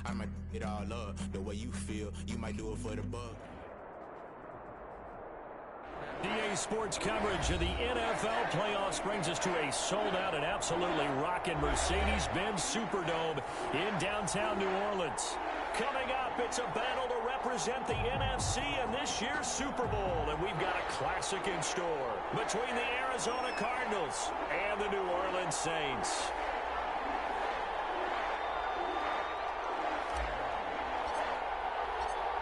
I might it all up. The way you feel, you might do it for the buck. DA Sports coverage of the NFL playoffs brings us to a sold-out and absolutely rocking Mercedes-Benz Superdome in downtown New Orleans. Coming up, it's a battle to represent the NFC in this year's Super Bowl, and we've got a classic in store between the Arizona Cardinals and the New Orleans Saints.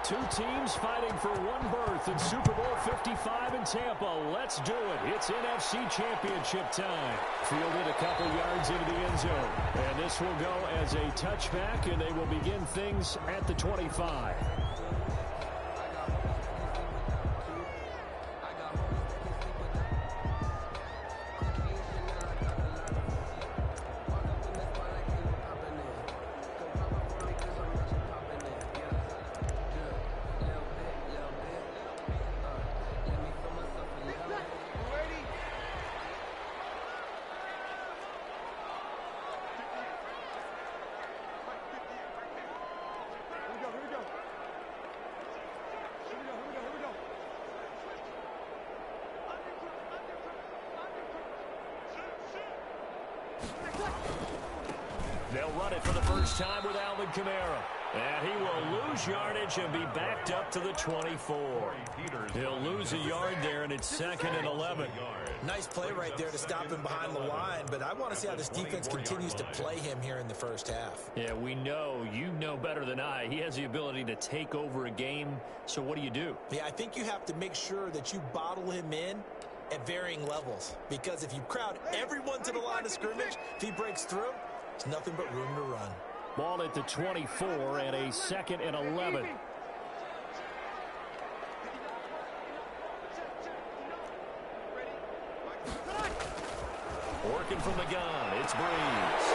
Two teams fighting for one berth in Super Bowl 55 in Tampa. Let's do it. It's NFC Championship time. Fielded a couple yards into the end zone. And this will go as a touchback, and they will begin things at the 25. They'll run it for the first time with Alvin Kamara. And he will lose yardage and be backed up to the 24. He'll lose a yard there, and it's 2nd and 11. Nice play right there to stop him behind the line, but I want to see how this defense continues to play him here in the first half. Yeah, we know. You know better than I. He has the ability to take over a game, so what do? Yeah, I think you have to make sure that you bottle him in at varying levels, because if you crowd everyone to the line of scrimmage, if he breaks through, there's nothing but room to run. Ball at the 24 and a 2nd and 11. Working from the gun, it's Breeze.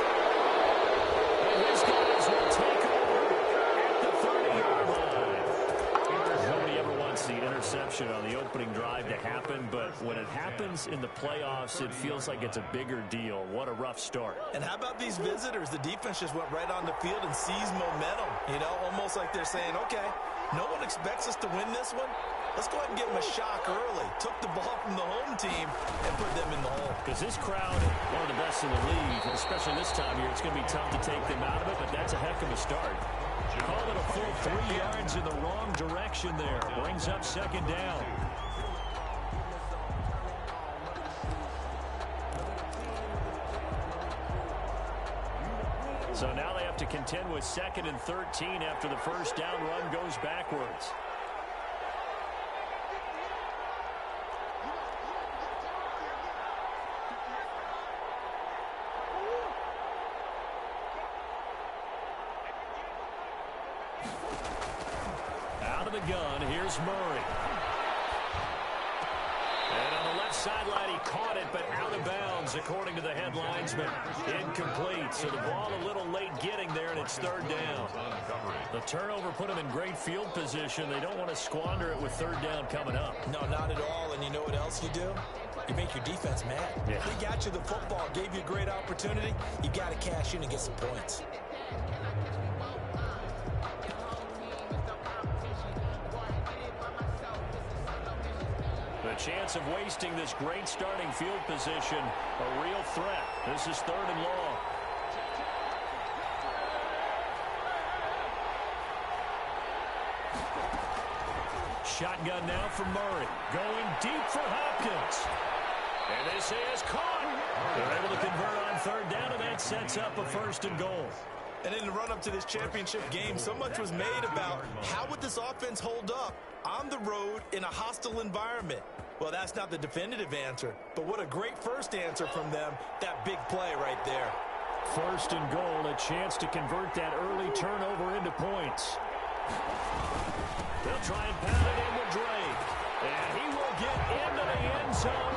And his guys will take over at the 30-yard line. Nobody ever wants the interception on the opening drive to happen, but when it happens in the playoffs, it feels like it's a bigger deal. What a rough start. And how about these visitors? The defense just went right on the field and seized momentum. You know, almost like they're saying, okay, no one expects us to win this one. Let's go ahead and give them a shock early. Took the ball from the home team and put them in the hole. Because this crowd, one of the best in the league, especially this time of year, it's going to be tough to take them out of it, but that's a heck of a start. Call it a full 3 yards in the wrong direction there. Brings up 2nd down. So now they have to contend with 2nd and 13 after the first down run goes backwards. Out of the gun, here's Murray. And on the left sideline, he caught it, but out of bounds, according to the head linesman. Incomplete, so the ball a little late getting there, and it's 3rd down. The turnover put him in great field position. They don't want to squander it with 3rd down coming up. No, not at all, and you know what else you do? You make your defense mad. Yeah. They got you the football, gave you a great opportunity. You got to cash in and get some points. The chance of wasting this great starting field position, a real threat. This is 3rd and long. Shotgun now for Murray. Going deep for Hopkins. And this is caught. They're able to convert on 3rd down, and that sets up a 1st and goal. And in the run-up to this championship game, so much was made about how would this offense hold up on the road in a hostile environment. Well, that's not the definitive answer, but what a great first answer from them, that big play right there. 1st and goal, a chance to convert that early turnover into points. They'll try and pound it in with Drake, and he will get into the end zone.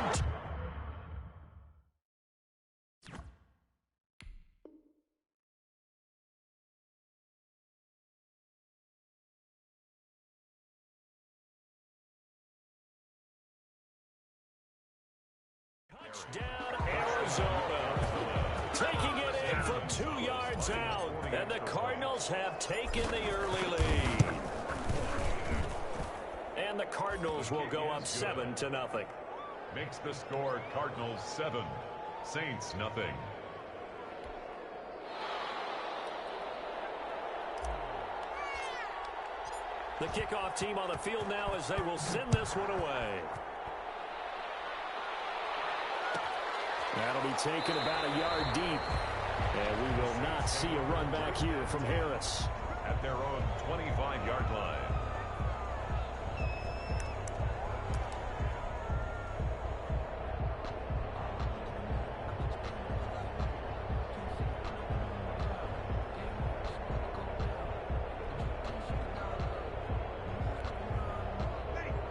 Touchdown, Arizona. Taking it in from 2 yards out. And the Cardinals have taken the early lead. And the Cardinals will go up 7-0. Makes the score Cardinals 7, Saints nothing. The kickoff team on the field now as they will send this one away. That'll be taken about a yard deep. And we will not see a run back here from Harris. At their own 25-yard line.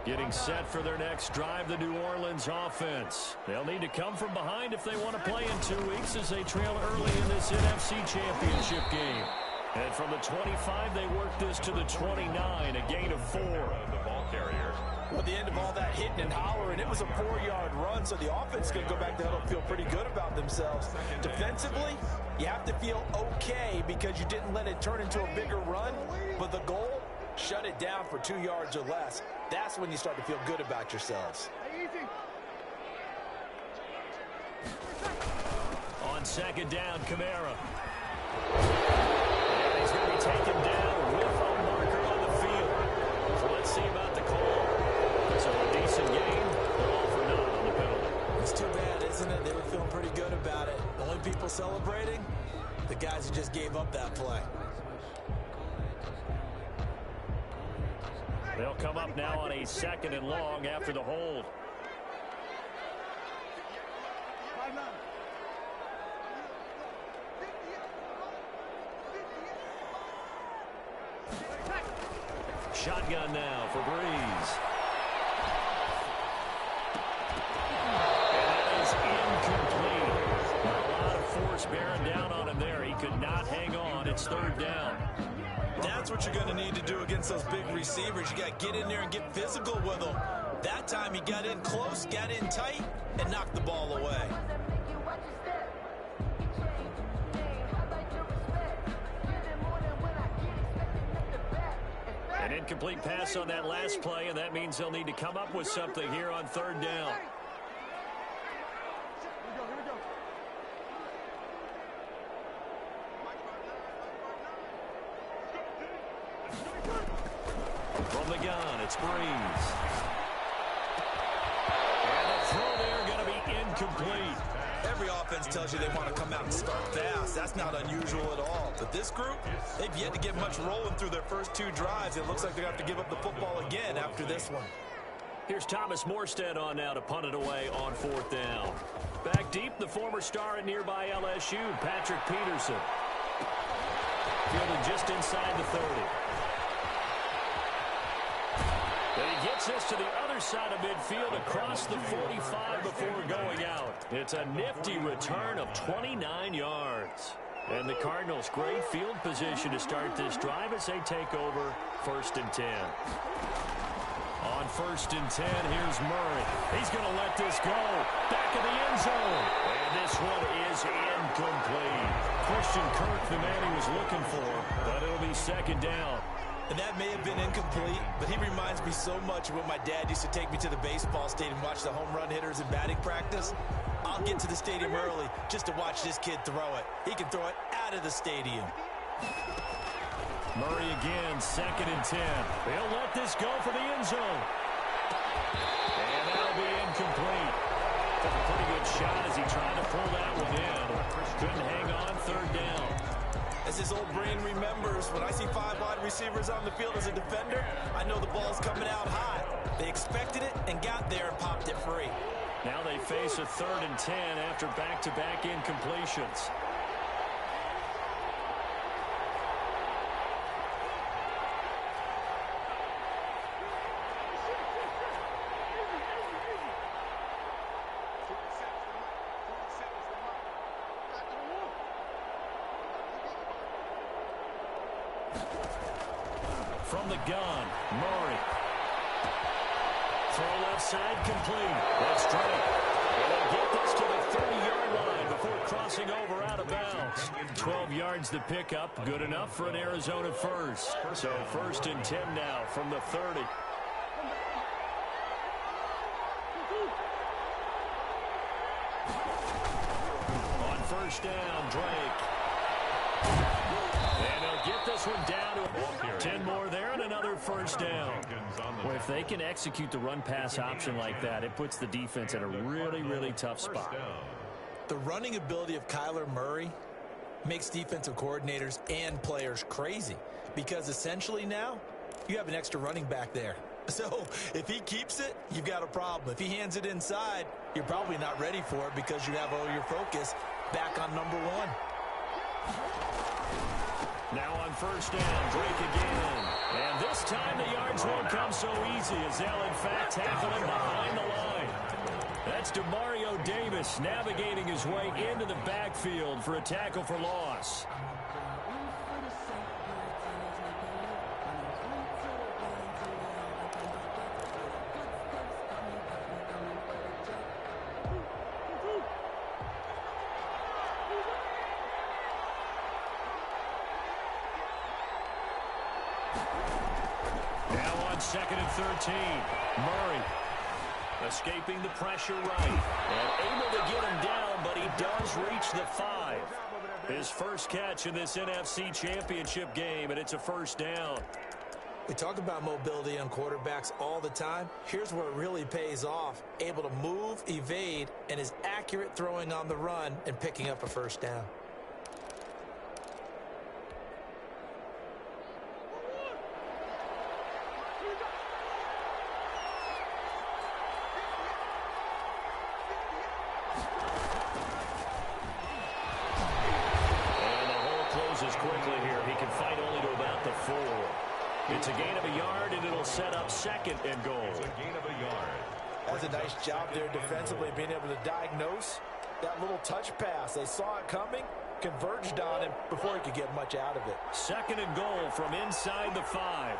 Getting set for their next drive, the New Orleans offense. They'll need to come from behind if they want to play in 2 weeks as they trail early in this NFC Championship game. And from the 25, they work this to the 29, a gain of 4. The ball carrier. Well, at the end of all that hitting and hollering, it was a 4-yard run, so the offense can go back to huddle and feel pretty good about themselves. Defensively, you have to feel okay because you didn't let it turn into a bigger run, but the goal, shut it down for 2 yards or less. That's when you start to feel good about yourselves. On second down, Kamara. And he's going to be taken down with a marker on the field. So let's see about the call. So a decent game, but all for naught on the penalty. It's too bad, isn't it? They were feeling pretty good about it. The only people celebrating, the guys who just gave up that play. They'll come up now on a 2nd and long after the hold. Shotgun now for Breeze. And that is incomplete. A lot of force bearing down on him there. He could not hang on. It's 3rd down. That's what you're going to need to do against those big receivers. You got to get in there and get physical with them. That time he got in close, got in tight, and knocked the ball away. An incomplete pass on that last play, and that means they'll need to come up with something here on 3rd down. From the gun, it's Breeze. And the throw there going to be incomplete. Every offense tells you they want to come out and start fast. That's not unusual at all. But this group, they've yet to get much rolling through their first 2 drives. It looks like they're going to have to give up the football again after this one. Here's Thomas Morstead on now to punt it away on 4th down. Back deep, the former star at nearby LSU, Patrick Peterson. Fielded just inside the 30. But he gets this to the other side of midfield across the 45 before going out. It's a nifty return of 29 yards. And the Cardinals, great field position to start this drive as they take over 1st and 10. On 1st and 10, here's Murray. He's going to let this go. Back of the end zone. And this one is incomplete. Christian Kirk, the man he was looking for, but it'll be 2nd down. And that may have been incomplete, but he reminds me so much of when my dad used to take me to the baseball stadium and watch the home run hitters in batting practice. I'll get to the stadium early just to watch this kid throw it. He can throw it out of the stadium. Murray again, 2nd and 10. They'll let this go for the end zone. And that'll be incomplete. Took a pretty good shot as he tried to pull that one in. Couldn't hang on, 3rd down. As his old brain remembers, when I see 5 wide receivers on the field as a defender, I know the ball's coming out high. They expected it and got there and popped it free. Now they face a 3rd and 10 after back-to-back incompletions. From the gun, Murray. Throw left side complete. That's straight. And they'll get this to the 30-yard line before crossing over out of bounds. 12 yards to pick up, good enough for an Arizona first. So 1st and 10 now from the 30. On 1st down, Drake. And they'll get this one down to 10 more there and another 1st down. Well, if they can execute the run-pass option like that, it puts the defense in a really, really tough spot. The running ability of Kyler Murray makes defensive coordinators and players crazy because essentially now you have an extra running back there. So if he keeps it, you've got a problem. If he hands it inside, you're probably not ready for it because you have all your focus back on number 1. Now on 1st down, Drake again. And this time the yards won't come so easy as they'll in fact tackle him behind the line. That's DeMario Davis navigating his way into the backfield for a tackle for loss. Now on 2nd and 13, Murray escaping the pressure right and able to get him down, but he does reach the 5. His first catch in this NFC Championship game, and it's a 1st down. We talk about mobility on quarterbacks all the time. Here's where it really pays off. Able to move, evade, and is accurate throwing on the run and picking up a 1st down. Quickly here. He can fight only to about the 4. It's a gain of a yard, and it'll set up 2nd and goal. It's a gain of a yard. That's a nice job there defensively, being able to diagnose that little touch pass. They saw it coming, converged on him before he could get much out of it. 2nd and goal from inside the 5.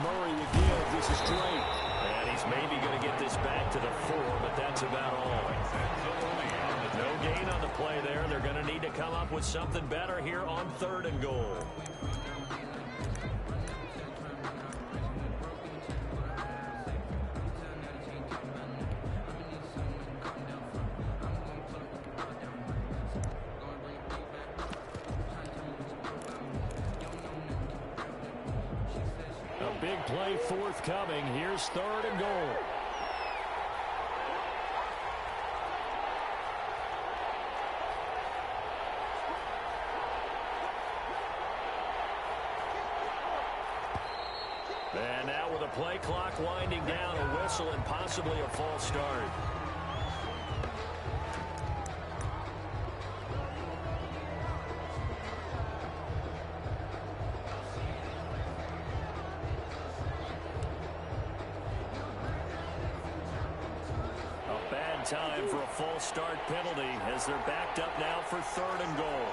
Murray again. This is Drake. And he's maybe going to get this back to the 4, but that's about all. No gain on the play there. They're going to need to come up with something better here on 3rd and goal. Big play forthcoming. Here's 3rd and goal. And now with a play clock winding down, a whistle and possibly a false start. Time for a false start penalty as they're backed up now for 3rd and goal.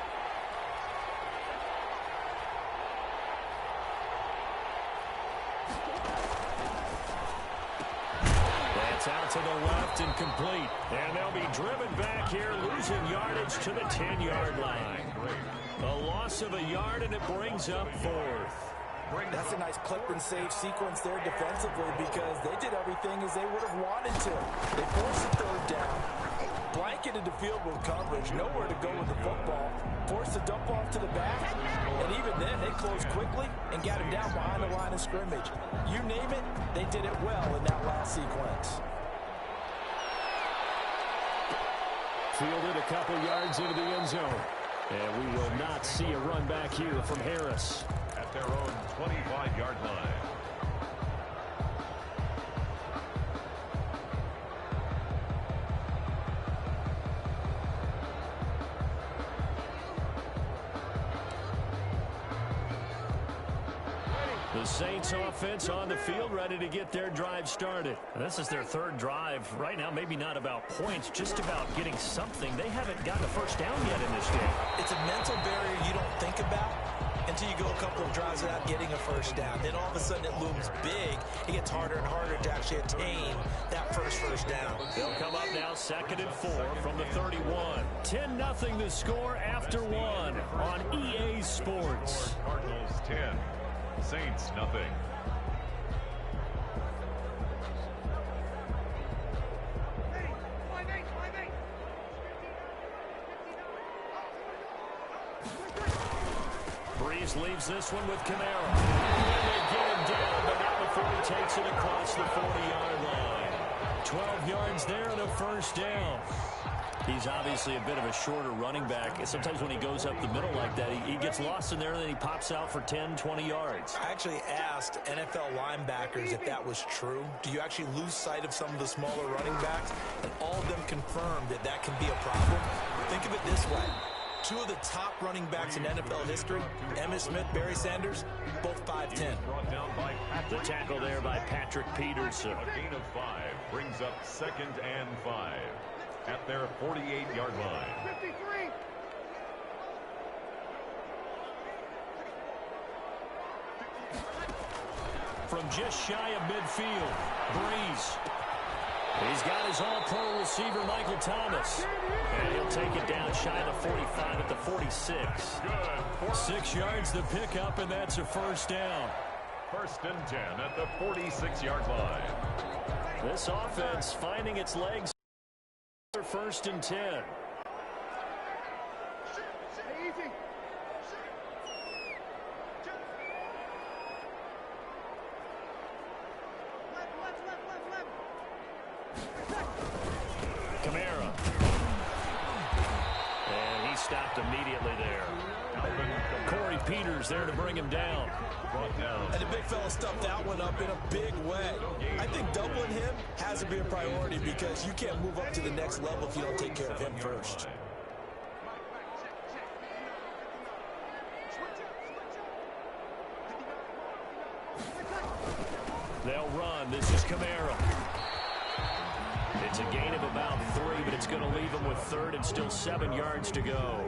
That's out to the left and complete. And they'll be driven back here, losing yardage to the 10-yard line. A loss of a yard, and it brings up 4th. That's a nice clip and save sequence there defensively because they did everything as they would have wanted to. They forced the 3rd down, blanketed the field with coverage, nowhere to go with the football, forced the dump off to the back, and even then they closed quickly and got him down behind the line of scrimmage. You name it, they did it well in that last sequence. Fielded a couple yards into the end zone. And we will not see a run back here from Harris. At their own 25-yard line. The Saints offense on the field, ready to get their drive started. This is their 3rd drive. Right now, maybe not about points, just about getting something. They haven't gotten a 1st down yet in this game. It's a mental barrier you don't think about until you go a couple of drives without getting a first down. Then all of a sudden it looms big. It gets harder and harder to actually attain that first down. They'll come up now 2nd and 4 from the 31. 10-0 the score after 1 on EA Sports. Cardinals 10, Saints nothing. Breeze leaves this one with Camara. And they get him down, but not before he takes it across the 40-yard line. 12 yards there and a first down. He's obviously a bit of a shorter running back. Sometimes when he goes up the middle like that, he gets lost in there, and then he pops out for 10, 20 yards. I actually asked NFL linebackers if that was true. Do you actually lose sight of some of the smaller running backs? And all of them confirmed that that can be a problem. Think of it this way. Two of the top running backs in NFL history, Emmitt Smith, Barry Sanders, both 5'10". The tackle there by Patrick Peterson. A gain of 5 brings up 2nd and 5 at their 48-yard line. 53. From just shy of midfield, Breeze. He's got his all-pro receiver, Michael Thomas. And he'll take it down shy of the 45 at the 46. Good. 6 yards to pick up, and that's a first down. 1st and 10 at the 46-yard line. This offense finding its legs. 1st and 10. Easy. Camara. And he stopped immediately there. Corey Peters there to bring him down. And the big fella stuffed that one up in a big way. I think doubling him has to be a priority because you can't move up to the next level if you don't take care of him first. They'll run. This is Camara. It's a gain of about 3, but it's going to leave him with 3rd and still 7 yards to go.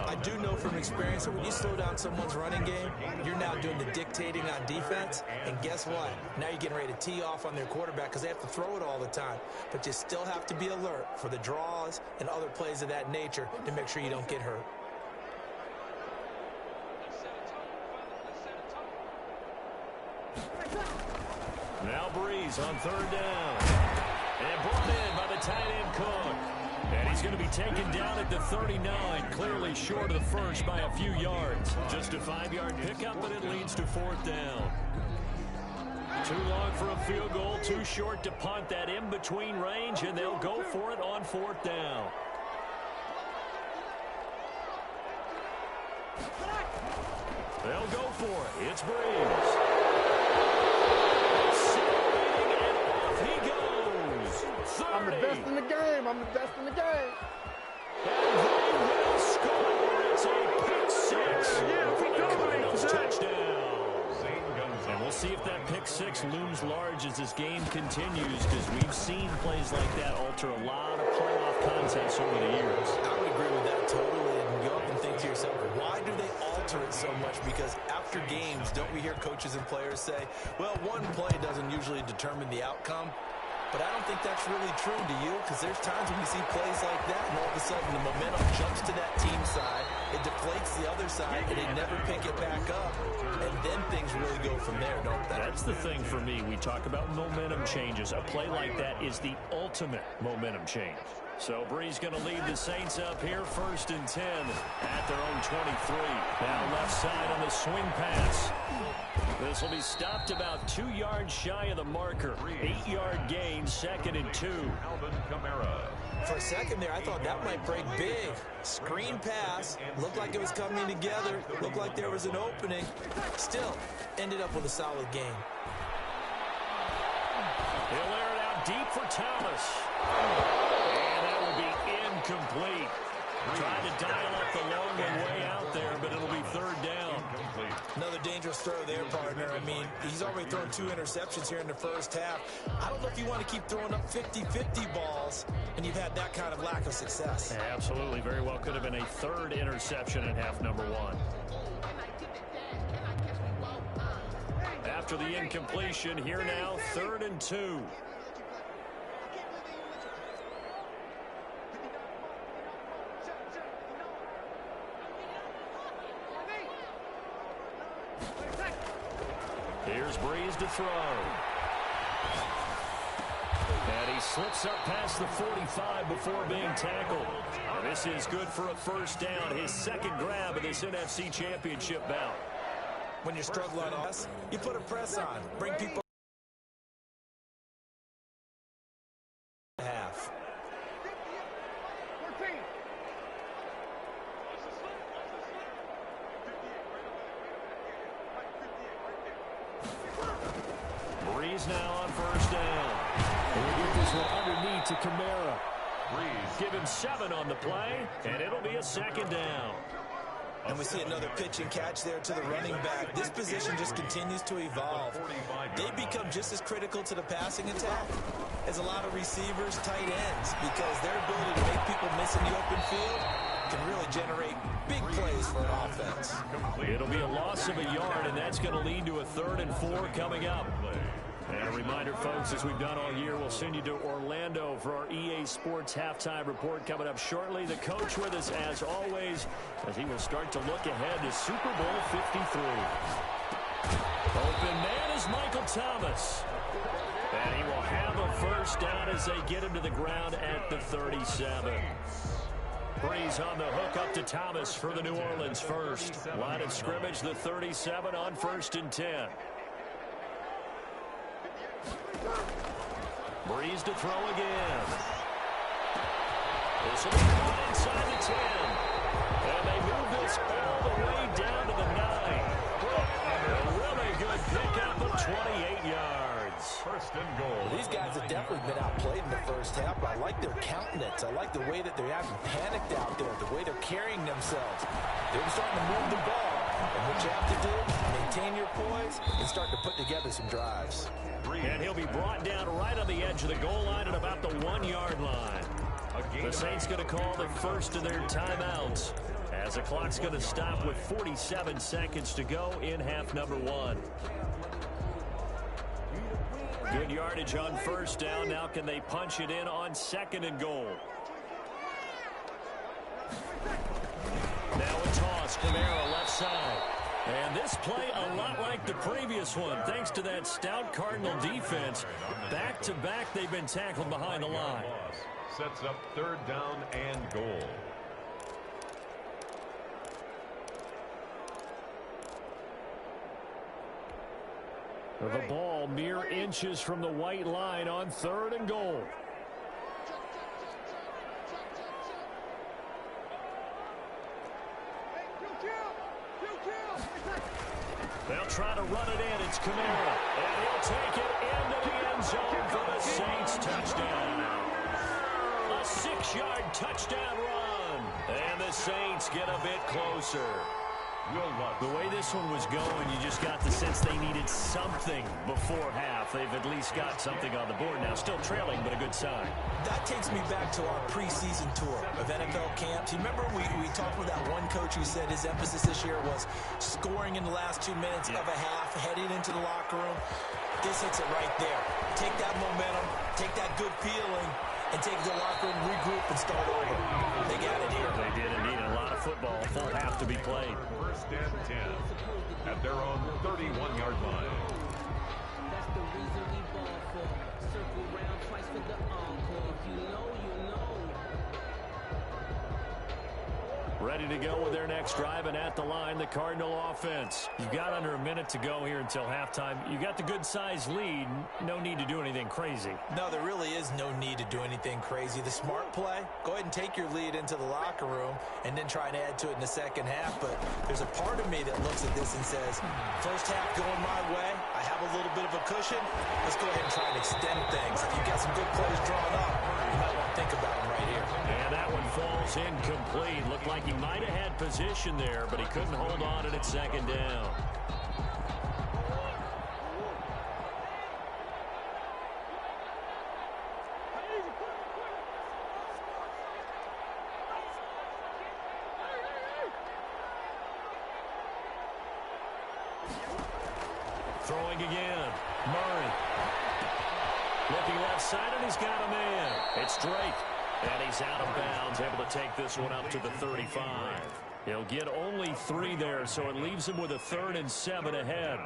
I do know from experience that when you slow down someone's running game, you're now doing the dictating on defense. And guess what? Now you're getting ready to tee off on their quarterback because they have to throw it all the time. But you still have to be alert for the draws and other plays of that nature to make sure you don't get hurt. Now Breeze on 3rd down. And brought in by the tight end Cook. And he's going to be taken down at the 39, clearly short of the first by a few yards. Just a 5-yard pickup, but it leads to 4th down. Too long for a field goal, too short to punt that in-between range, and they'll go for it on 4th down. They'll go for it. It's Breeze. I'm the best in the game. I'm the best in the game. And they will score. It's a pick 6. Cardinals touchdown. And we'll see if that pick 6 looms large as this game continues, because we've seen plays like that alter a lot of playoff contests over the years. I would agree with that totally. And go up and think to yourself, why do they alter it so much? Because after games, don't we hear coaches and players say, well, one play doesn't usually determine the outcome? But I don't think that's really true, do you? Because there's times when we see plays like that, and all of a sudden the momentum jumps to that team side, it deflates the other side, and they never pick it back up. And then things really go from there, don't they? That's the thing for me. We talk about momentum changes. A play like that is the ultimate momentum change. So Breeze going to lead the Saints up here, 1st and 10 at their own 23. Now left side on the swing pass. This will be stopped about 2 yards shy of the marker. 8-yard gain, 2nd and 2. For a second there, I thought that might break big. Screen pass, looked like it was coming together, looked like there was an opening. Still, ended up with a solid game. He'll air it out deep for Thomas. And that will be incomplete. Trying to dial up the long way out there, but it'll be 3rd down. Another dangerous throw there, partner. I mean, he's already thrown 2 interceptions here in the first half. I don't know if you want to keep throwing up 50-50 balls, and you've had that kind of lack of success. Yeah, absolutely. Very well could have been a 3rd interception in half number 1. after the incompletion. Here now, 3rd and 2. Here's Breeze to throw. And he slips up past the 45 before being tackled. And this is good for a first down, his second grab of this NFC Championship bout. When you're struggling on us, you put a press on. Bring people half. Breeze now on first down. And we get this one underneath to Kamara. Breeze give him 7 on the play, and it'll be a second down. And we see another pitch and catch there to the running back. This position just continues to evolve. They become just as critical to the passing attack as a lot of receivers, tight ends, because their ability to make people miss in the open field can really generate big plays for an offense. It'll be a loss of a yard, and that's going to lead to a 3rd and 4 coming up. And a reminder, folks, as we've done all year, we'll send you to Orlando for our EA Sports halftime report coming up shortly. The coach with us, as always, as he will start to look ahead to Super Bowl 53. Open man is Michael Thomas. And he will have a first down as they get him to the ground at the 37. Breeze on the hook up to Thomas for the New Orleans first. Line of scrimmage, the 37 on 1st and 10. Breeze to throw again. This will be caught inside the 10. And they move this all the way down to the 9. A really good pickup of 28 yards. 1st and goal. Well, these guys have definitely been outplayed in the first half, but I like their countenance. I like the way that they haven't panicked out there, the way they're carrying themselves. They're starting to move the ball. And what you have to do, maintain your poise and start to put together some drives. And he'll be brought down right on the edge of the goal line at about the 1-yard line. The Saints going to call the first of their timeouts as the clock's going to stop with 47 seconds to go in half number 1. Good yardage on first down. Now can they punch it in on 2nd and goal? Now a toss. Kamara left side. And this play a lot like the previous one, thanks to that stout Cardinal defense. Back-to-back, they've been tackled behind the line. Sets up 3rd down and goal. The ball mere inches from the white line on 3rd and goal. They'll try to run it in. It's Kamara. And he'll take it into the end zone for the Saints touchdown. A 6-yard touchdown run. And the Saints get a bit closer. The way this one was going, you just got the sense they needed something before half. They've at least got something on the board now. Still trailing, but a good sign. That takes me back to our preseason tour of NFL camps. You remember we talked with that one coach who said his emphasis this year was scoring in the last 2 minutes of a half, heading into the locker room. This hits it right there. Take that momentum, take that good feeling, and take the locker room, regroup, and start over. They got it here. They did indeed. A lot of football, full half to be played. 1st and 10 at their own 31-yard line. That's the reason we ball for. Circle round twice for the encore. If you know, you know. Ready to go with their next drive, and at the line, the Cardinal offense. You've got under a minute to go here until halftime. You got the good-sized lead. No need to do anything crazy. No, there really is no need to do anything crazy. The smart play, go ahead and take your lead into the locker room and then try and add to it in the second half. But there's a part of me that looks at this and says, first half going my way, I have a little bit of a cushion. Let's go ahead and try and extend things. If you've got some good plays drawn up, you might want to think about them right here. And that one falls incomplete. Looked like he might have had position there, but he couldn't hold on at 2nd down. Throwing again. Murray. Looking left side, and he's got a man. It's Drake. And he's out of bounds, able to take this one up to the 35. He'll get only 3 there, so it leaves him with a 3rd and 7 ahead.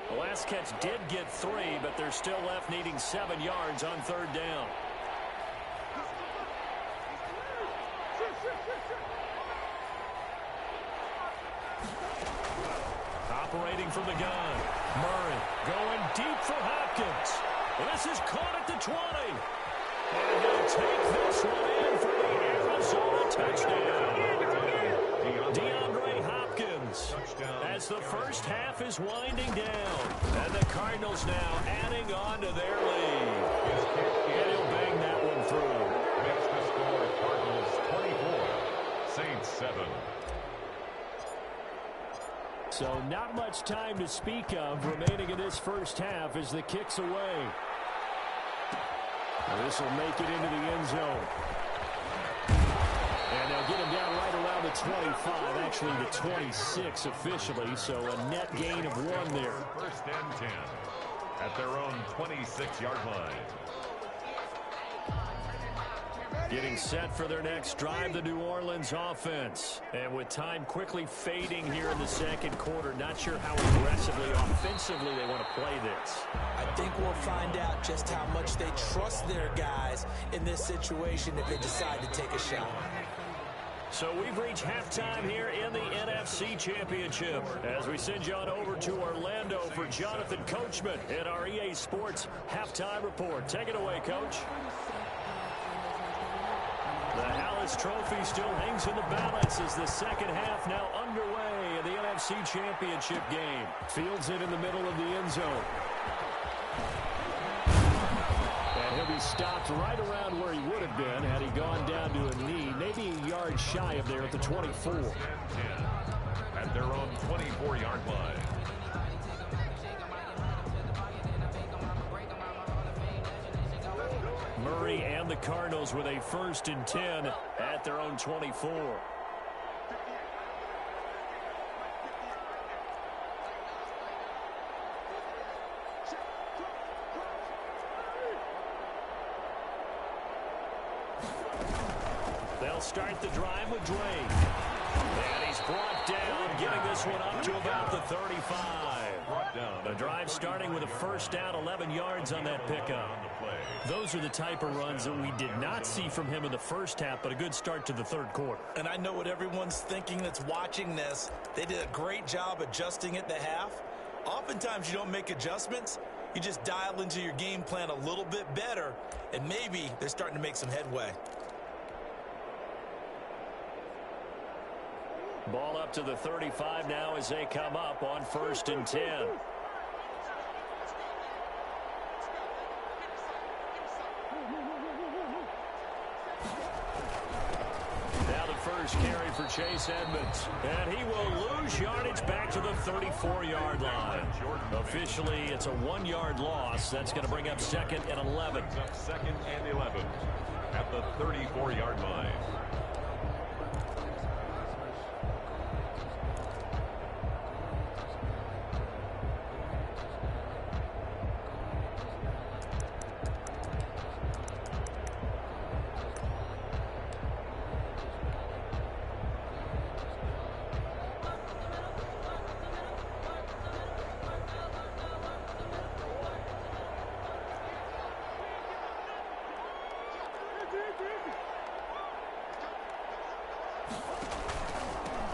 The last catch did get 3, but they're still left needing 7 yards on 3rd down. Operating from the gun. Murray going deep for Hopkins. This is caught at the 20. And he'll take this one in for the Arizona touchdown. DeAndre Hopkins, as the first half is winding down, and the Cardinals now adding on to their lead. And he'll bang that one through. Makes the score Cardinals 24, Saints 7. So not much time to speak of remaining in this first half as the kick's away. This will make it into the end zone. And they'll get him down right around the 25, actually the 26 officially, so a net gain of 1 there. 1st and 10 at their own 26-yard line. Getting set for their next drive, the New Orleans offense. And with time quickly fading here in the second quarter, not sure how aggressively, offensively they want to play this. I think we'll find out just how much they trust their guys in this situation if they decide to take a shot. So we've reached halftime here in the NFC Championship as we send you on over to Orlando for Jonathan Coachman in our EA Sports Halftime Report. Take it away, Coach. The Hallis Trophy still hangs in the balance as the second half now underway in the NFC Championship game. Fields it in the middle of the end zone. And he'll be stopped right around where he would have been had he gone down to a knee, maybe a yard shy of there at the 24. At their own 24-yard line. Murray and the Cardinals with a 1st and 10 at their own 24. They'll start the drive with Drake. And he's brought down, getting this one up to about the 35. The drive starting with a 1st down, 11 yards on that pickup. Those are the type of runs that we did not see from him in the first half, but a good start to the 3rd quarter. And I know what everyone's thinking that's watching this. They did a great job adjusting at the half. Oftentimes you don't make adjustments. You just dial into your game plan a little bit better, and maybe they're starting to make some headway. Ball up to the 35 now as they come up on 1st and 10. Now the first carry for Chase Edmonds. And he will lose yardage back to the 34-yard line. Officially, it's a 1-yard loss. That's going to bring up 2nd and 11. 2nd and 11 at the 34-yard line.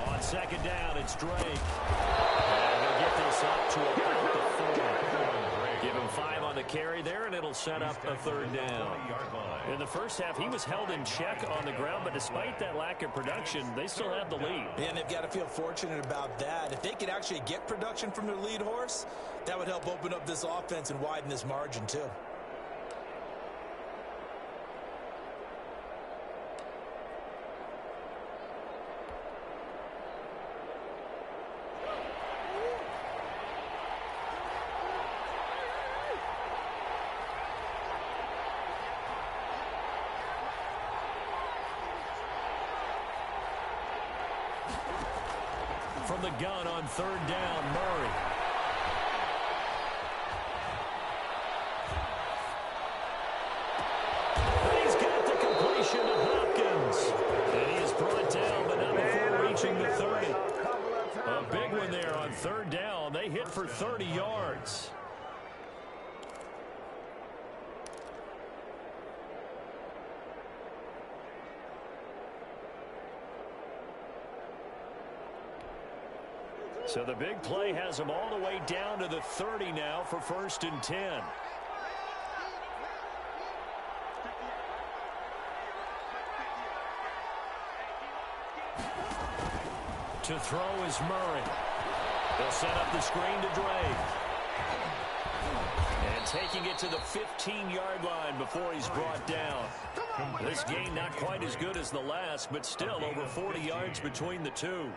On 2nd down, it's Drake. And they'll get this up to about the 4. Give him 5 on the carry there, and it'll set up a 3rd down. In the first half, he was held in check on the ground, but despite that lack of production, they still have the lead. And they've got to feel fortunate about that. If they could actually get production from their lead horse, that would help open up this offense and widen this margin, too. the gun on third down. Murray. He's got the completion to Hopkins. And he is brought down, but not before reaching the 30. A big one there on third down. They hit for 30 yards. So the big play has them all the way down to the 30 now for 1st and 10. To throw is Murray. They'll set up the screen to Drake. And taking it to the 15-yard line before he's brought down. This game not quite as good as the last, but still over 40 yards between the two.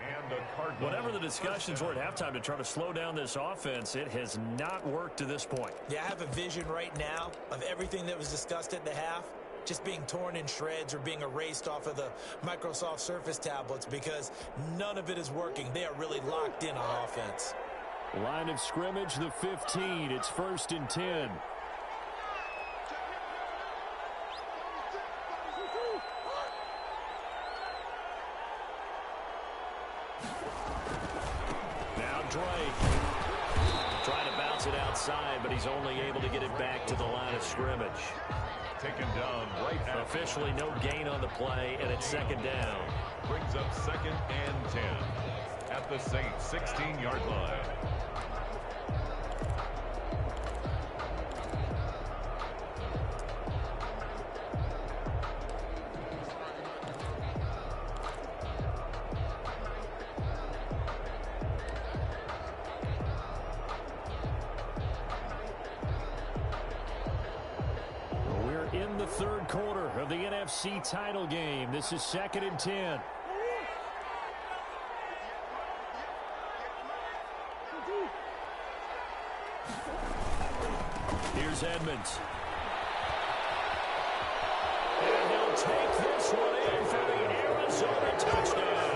Whatever the discussions were at halftime to try to slow down this offense, it has not worked to this point. Yeah, I have a vision right now of everything that was discussed at the half just being torn in shreds or being erased off of the Microsoft Surface tablets because none of it is working. They are really locked in on offense. Line of scrimmage, the 15. It's 1st and 10. Now Drake. Trying to bounce it outside, but he's only able to get it back to the line of scrimmage. Taken down right at Officially no gain on the play, and it's 2nd down. brings up 2nd and 10 at the Saints 16-yard line. In the 3rd quarter of the NFC title game. This is 2nd and 10. Here's Edmonds. And he'll take this one in for the Arizona touchdown.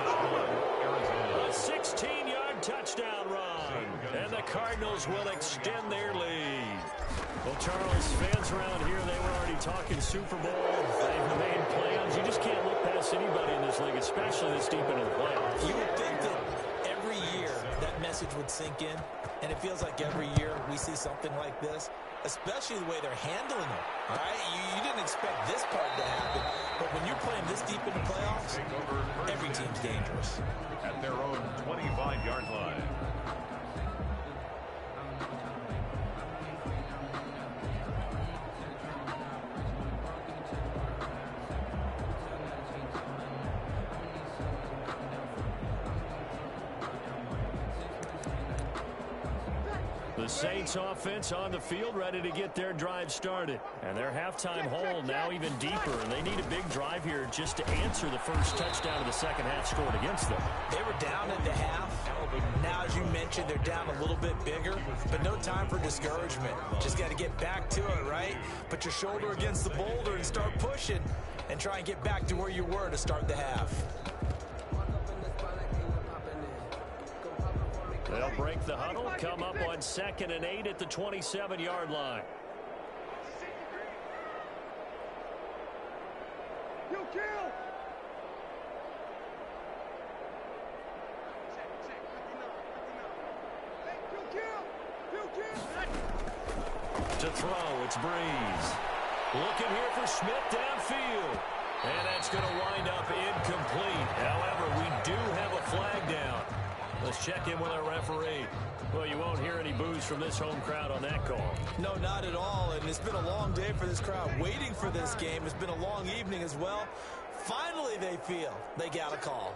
A 16-yard touchdown run. And the Cardinals will extend their lead. Well, Charles, fans around here, they were already talking Super Bowl. They've made plans. You just can't look past anybody in this league, especially this deep into the playoffs. You would think that every year that message would sink in, and it feels like every year we see something like this, especially the way they're handling it. All right? You didn't expect this part to happen, but when you're playing this deep into playoffs, every team's dangerous. At their own 25-yard line. The Saints offense on the field ready to get their drive started. And their halftime hole now even deeper. And they need a big drive here just to answer the first touchdown of the second half scored against them. They were down at the half. Now, as you mentioned, they're down a little bit bigger, but no time for discouragement. Just got to get back to it, right? Put your shoulder against the boulder and start pushing and try and get back to where you were to start the half. They'll break the huddle, come up on 2nd and 8 at the 27-yard line. To throw, it's Breeze. Looking here for Smith downfield. And that's going to wind up incomplete. However, we do have a flag down. Let's check in with our referee. Well, you won't hear any boos from this home crowd on that call. No, not at all. And it's been a long day for this crowd waiting for this game. It's been a long evening as well. Finally, they feel they got a call.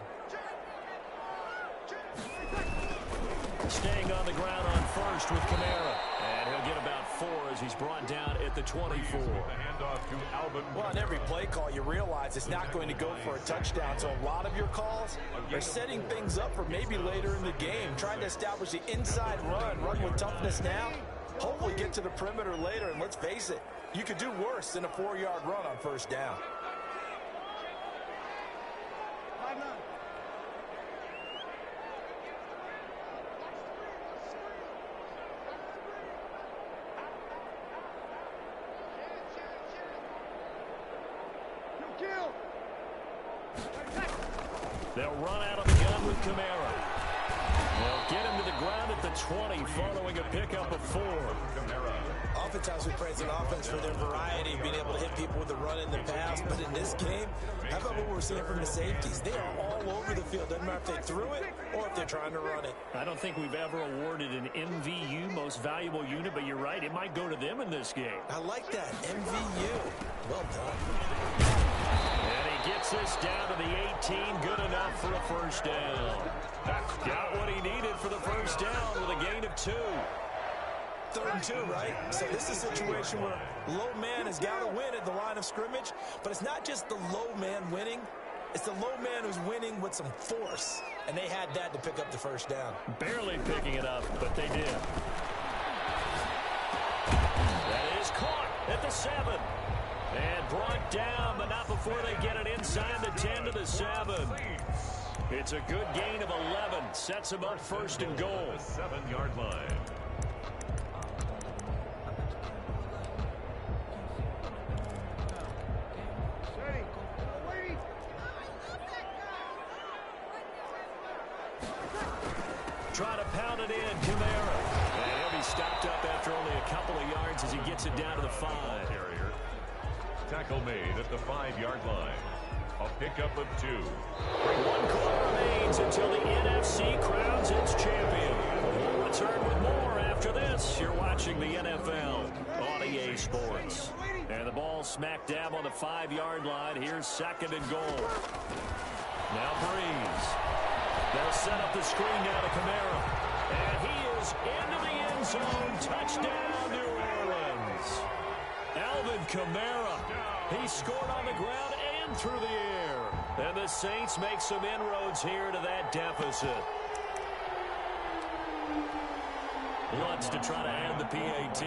Staying on the ground on first with Kamara. And he'll get about 4 as he's brought down at the 24. Well, on every play call, you realize it's not going to go for a touchdown. So a lot of your calls are setting things up for maybe later in the game, trying to establish the inside run with toughness now. Hopefully get to the perimeter later. And let's face it, you could do worse than a 4-yard run on first down. They'll run out of the gun with Kamara. They'll get him to the ground at the 20 following a pickup of 4. Oftentimes we praise an offense for their variety, being able to hit people with the run and the pass. But in this game, how about what we're seeing from the safeties? They are all over the field. Doesn't matter if they threw it or if they're trying to run it. I don't think we've ever awarded an MVU, most valuable unit, but you're right. It might go to them in this game. I like that. MVU. Well done. And he gets this down to the 18. Good enough for a first down. Got what he needed for the first down with a gain of 2. 3rd and 2, right? So this is a situation where low man has got to win at the line of scrimmage, but it's not just the low man winning. It's the low man who's winning with some force, and they had that to pick up the first down. Barely picking it up, but they did. That is caught at the 7. And brought down, but not before they get it inside the 10 to the 7. It's a good gain of 11. Sets them up 1st and goal. The 7-yard line. Try to pound it in, Kamara. And he'll be stopped up after only a couple of yards as he gets it down to the 5. Carrier. Tackle made at the 5-yard line. A pickup of 2. 1 quarter remains until the NFC crowns its champion. We'll return with more after this. You're watching the NFL on EA Sports. And the ball smack dab on the 5-yard line. Here's 2nd and goal. Now Breeze. They'll set up the screen now to Kamara. And he is into the end zone. Touchdown, New Orleans. Alvin Kamara. He scored on the ground and through the air. And the Saints make some inroads here to that deficit. Lutz to try to add the PAT.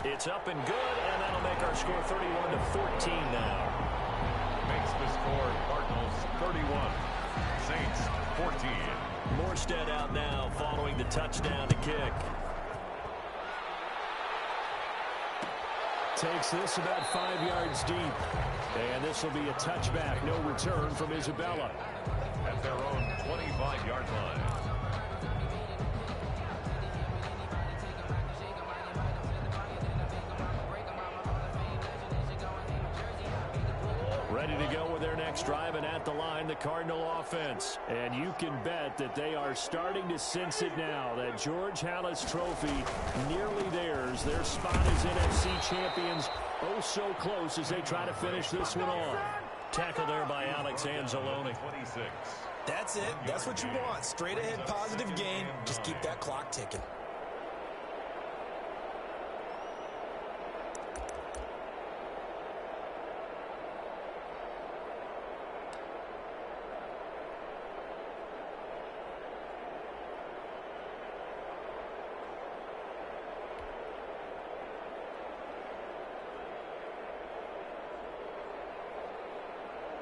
It's up and good, and that'll make our score 31-14 now. Makes the score Cardinals 31, Saints 14. Morstead out now following the touchdown to kick. Takes this about 5 yards deep. And this will be a touchback. No return from Isabella. At their own 25-yard line. Ready to go with their next drive, and at the line, the Cardinal offense. And you can bet that they are starting to sense it now. That George Halas trophy nearly theirs. Their spot as NFC champions oh so close as they try to finish this one off. Tackle there by Alex Anzalone. 26. That's it. That's what you want. Straight ahead positive gain. Just keep that clock ticking.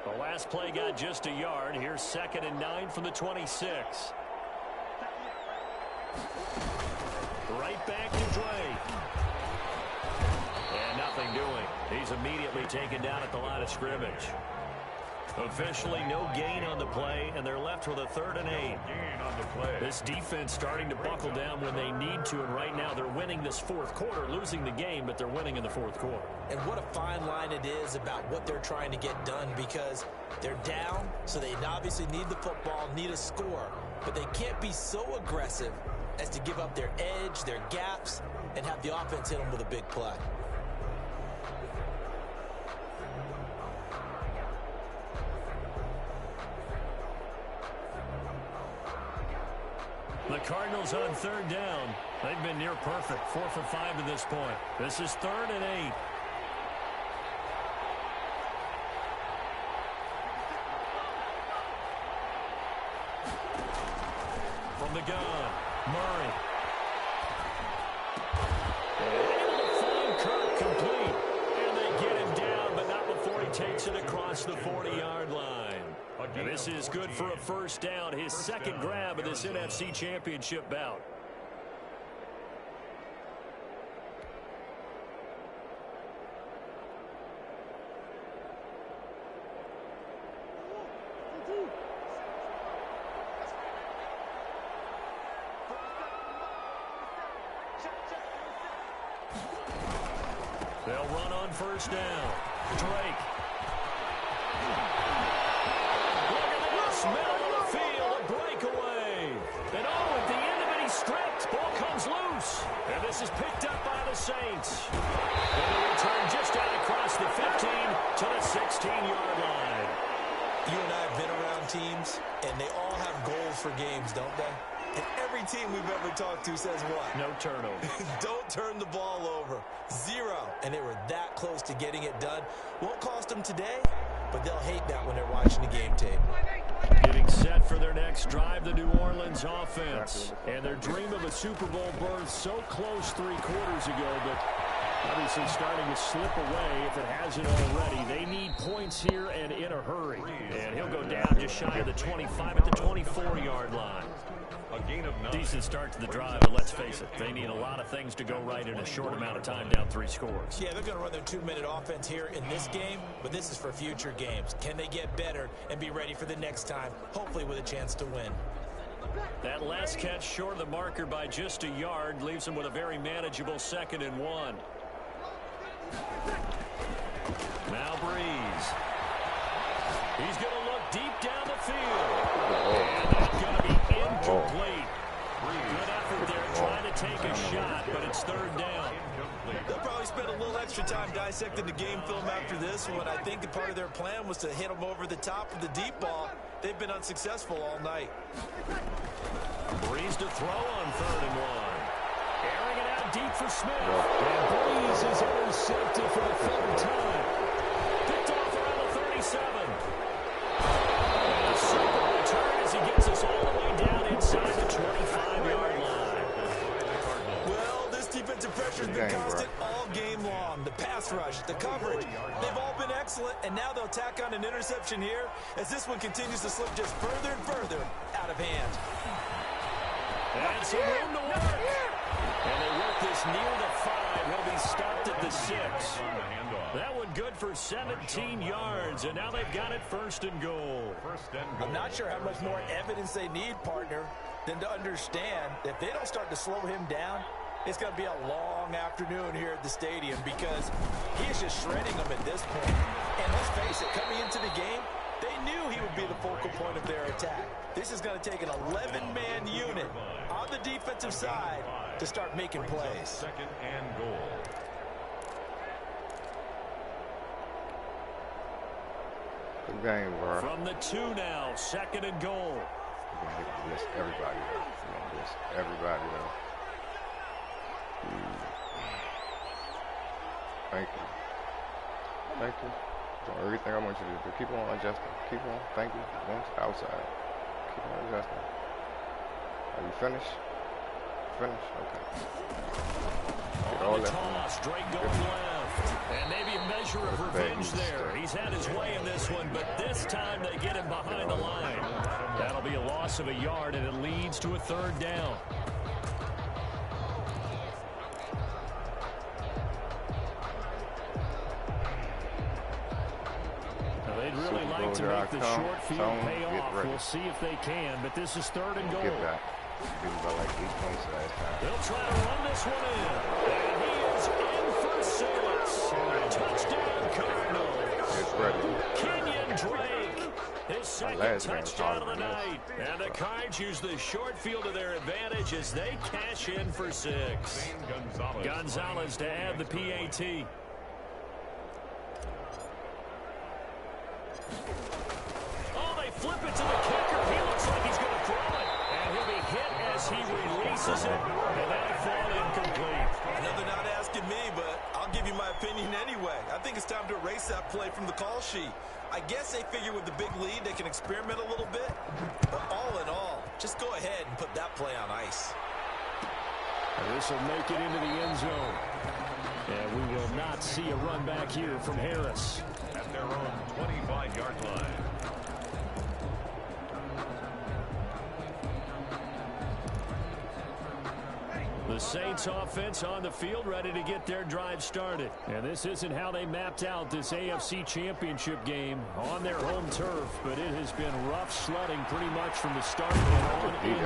The last play got just a yard. Here's 2nd and 9 from the 26. Right back to Drake. And nothing doing. He's immediately taken down at the line of scrimmage. Officially no gain on the play, and they're left with a 3rd and 8. Gain on the play. This defense starting to buckle down when they need to, and right now they're winning this 4th quarter, losing the game, but they're winning in the 4th quarter. And what a fine line it is about what they're trying to get done, because they're down, so they obviously need the football, need a score, but they can't be so aggressive as to give up their edge, their gaps, and have the offense hit them with a big play. The Cardinals on 3rd down. They've been near perfect. 4 for 5 to this point. This is 3rd and 8. From the gun, Murray. Able to find Kirk complete. And they get him down, but not before he takes it across the 40-yard line. And this is good for a first down. His second grab of this NFC Championship bout. They'll run on first down. Drake. Look at this, middle of the field, a breakaway. And at the end of it, he's stripped. Ball comes loose. And this is picked up by the Saints. And they return just out across the 15 to the 16-yard line. You and I have been around teams, and they all have goals for games, don't they? And every team we've ever talked to says what? No turnover. Don't turn the ball over. 0. And they were that close to getting it done. Won't cost them today, but they'll hate that when they're watching the game tape. Getting set for their next drive, the New Orleans offense. And their dream of a Super Bowl berth so close 3 quarters ago, but obviously starting to slip away if it hasn't already. They need points here and in a hurry. And he'll go down just shy of the 25 at the 24-yard line. A gain of 9. Decent start to the drive, but let's face it, they need a lot of things to go right in a short amount of time, down 3 scores. Yeah, they're going to run their 2-minute offense here in this game, but this is for future games. Can they get better and be ready for the next time, hopefully with a chance to win? That last catch short of the marker by just a yard leaves them with a very manageable 2nd and 1. Now Breeze. He's going to look deep down the field. And that's going to be incomplete. Good effort there trying to take a shot, but it's 3rd down. They'll probably spend a little extra time dissecting the game film after this one. I think part of their plan was to hit them over the top of the deep ball. They've been unsuccessful all night. Breeze to throw on 3rd and 1. Airing it out deep for Smith. And Breeze is intercepted for the 3rd time. Picked off around the 37. A super return as he gets us all the way down inside the 25-yard line. Well, this defensive pressure has been constant all game long. The pass rush, the coverage, they've all been excellent, and now they'll tack on an interception here as this one continues to slip just further and further out of hand. And some room to work. And they work this near the 5. He'll be stopped at the 6. That one good for 17 yards, and now they've got it 1st and goal. I'm not sure how much more evidence they need, partner, than to understand that if they don't start to slow him down, it's going to be a long afternoon here at the stadium because he is just shredding them at this point. And let's face it, coming into the game, they knew he would be the focal point of their attack. This is going to take an 11-man unit on the defensive side to start making plays. 2nd and goal. Good game, bro. From the 2 now, 2nd and goal. We're going to miss everybody. We're going to miss everybody, though. Thank you. Thank you. Doing everything I want you to do. Keep on adjusting. Keep on. Thank you. Going to the outside. Keep on adjusting. Are you finished? Finished? Okay. Get all that. Toss, Drake going left. And maybe a measure of revenge there. He's had his way in this one, but this time they get him behind the line. That'll be a loss of a yard, and it leads to a 3rd down. They'd really like to make the short field pay off. We'll see if they can, but this is 3rd and goal. Get that. About like 8 points last time. They'll try to run this one in. And he is in for 6. Touchdown, Cardinals. It's ready. Kenyon Drake, his 2nd touchdown of the night. And the Cards use the short field to their advantage as they cash in for 6. Gonzalez to add the PAT. Oh, they flip it to the kicker. He looks like he's going to throw it. And he'll be hit as he releases it. And that'll fall incomplete. Another not asking me, but I'll give you my opinion anyway. I think it's time to erase that play from the call sheet. I guess they figure with the big lead they can experiment a little bit. But all in all, just go ahead and put that play on ice. And this will make it into the end zone. And we will not see a run back here from Harris. At their own 25-yard line. The Saints offense on the field ready to get their drive started. And this isn't how they mapped out this AFC Championship game on their home turf, but it has been rough sledding pretty much from the start and on in.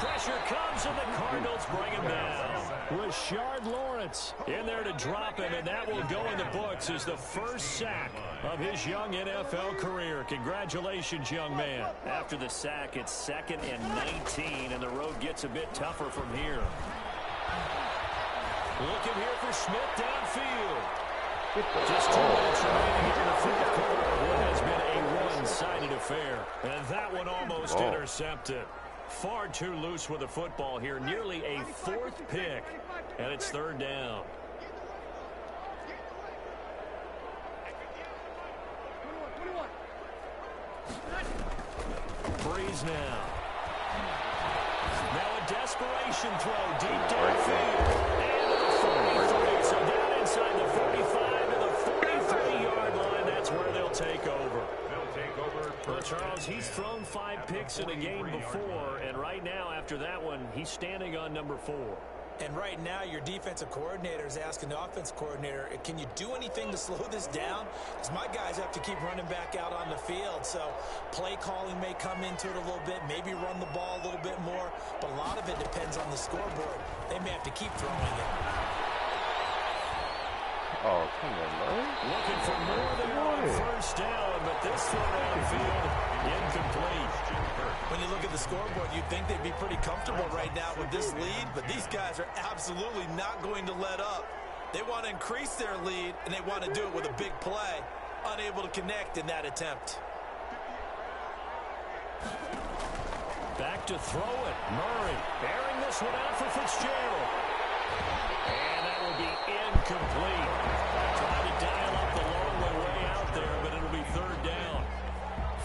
Pressure comes and the Cardinals bring him down. Rashard Lawrence in there to drop him, and that will go in the books as the first sack of his young NFL career. Congratulations, young man. After the sack, it's 2nd and 19, and the road gets a bit tougher from here. Looking here for Smith downfield. Just 2 minutes remaining in the fourth quarter of what has been a one-sided affair. And that one almost intercepted. Far too loose with the football here. Nearly a 4th pick. And it's 3rd down. Breeze now. Now a desperation throw deep downfield. And the 43. So down inside the 45 to the 43-yard line. That's where they'll take over. Well, Charles, he's thrown 5 picks in a game before, and right now, after that one, he's standing on number 4. And right now, your defensive coordinator is asking the offense coordinator, can you do anything to slow this down? Because my guys have to keep running back out on the field. So play calling may come into it a little bit, maybe run the ball a little bit more, but a lot of it depends on the scoreboard. They may have to keep throwing it. Oh, come on, man. Looking for more than one first down, but this throw downfield incomplete. When you look at the scoreboard, you'd think they'd be pretty comfortable right now with this lead, but these guys are absolutely not going to let up. They want to increase their lead, and they want to do it with a big play. Unable to connect in that attempt. Back to throw it. Murray bearing this one out for Fitzgerald. And that will be incomplete. Trying to dial up the long way out there, but it'll be 3rd down.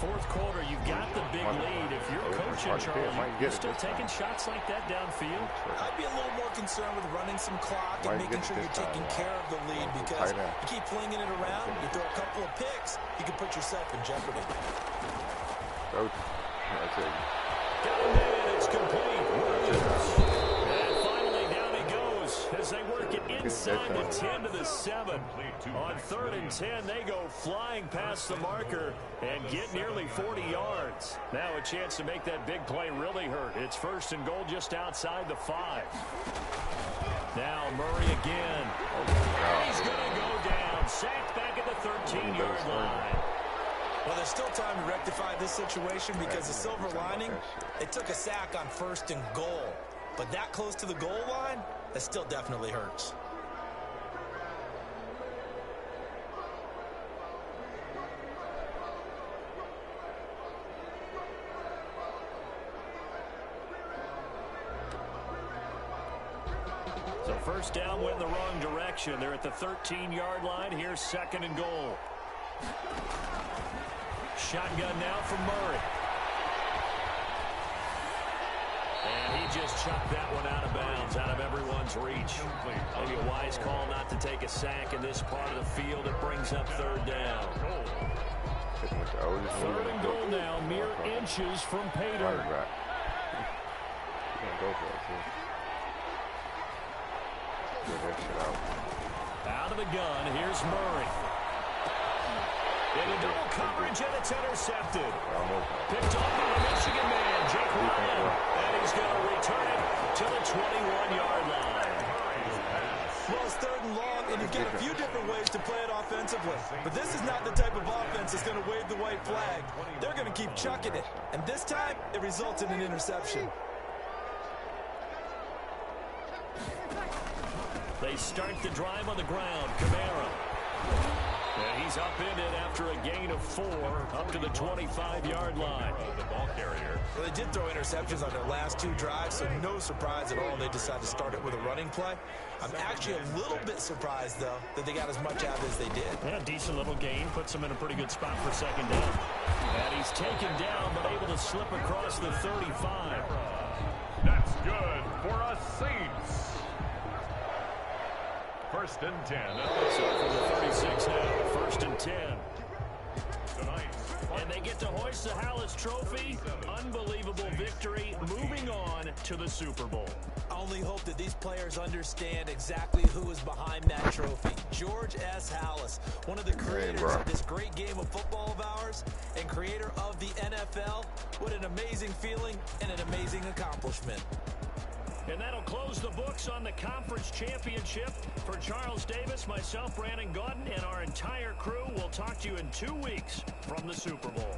Fourth quarter, you've got the big lead. If you're coaching, Charles, you're still taking shots like that downfield. I'd be a little more concerned with running some clock and making sure you're taking care of the lead, because you keep flinging it around, you throw a couple of picks, you can put yourself in jeopardy. Coach, I tell you. Got him in. It's complete. And finally down he goes as they work it inside the 10 to the 7. On 3rd and 10, they go flying past the marker and get nearly 40 yards. Now a chance to make that big play really hurt. It's 1st and goal just outside the 5. Now Murray again. He's going to go down. Sacked back at the 13-yard line. Well, there's still time to rectify this situation, because the silver lining, they took a sack on 1st and goal. But that close to the goal line, that still definitely hurts. So 1st down went in the wrong direction. They're at the 13-yard line. Here's 2nd and goal. Shotgun now from Murray. And he just chucked that one out of bounds, out of everyone's reach. Maybe a wise call not to take a sack in this part of the field. It brings up 3rd down. 3rd and goal now, mere inches from pay dirt. Out of the gun, here's Murray. Into double coverage, and it's intercepted. Picked off by the Michigan man, Jake Ryan. And he's going to return it to the 21-yard line. Well, it's 3rd and long, and you've got a few different ways to play it offensively. But this is not the type of offense that's going to wave the white flag. They're going to keep chucking it. And this time, it results in an interception. They start the drive on the ground. Kamara. And he's upended after a gain of 4 up to the 25-yard line. The ball carrier. Well, they did throw interceptions on their last 2 drives, so no surprise at all they decided to start it with a running play. I'm actually a little bit surprised, though, that they got as much out as they did. Yeah, decent little gain. Puts him in a pretty good spot for 2nd down. And he's taken down, but able to slip across the 35. That's good for us Saints. 1st and 10. So from the 36 now, 1st and 10. And they get to hoist the Hallis Trophy. Unbelievable victory. Moving on to the Super Bowl. I only hope that these players understand exactly who is behind that trophy. George S. Hallis, one of the creators of this great game of football of ours and creator of the NFL. What an amazing feeling and an amazing accomplishment. And that'll close the books on the conference championship. For Charles Davis, myself, Brandon Gaudin, and our entire crew, we'll talk to you in 2 weeks from the Super Bowl.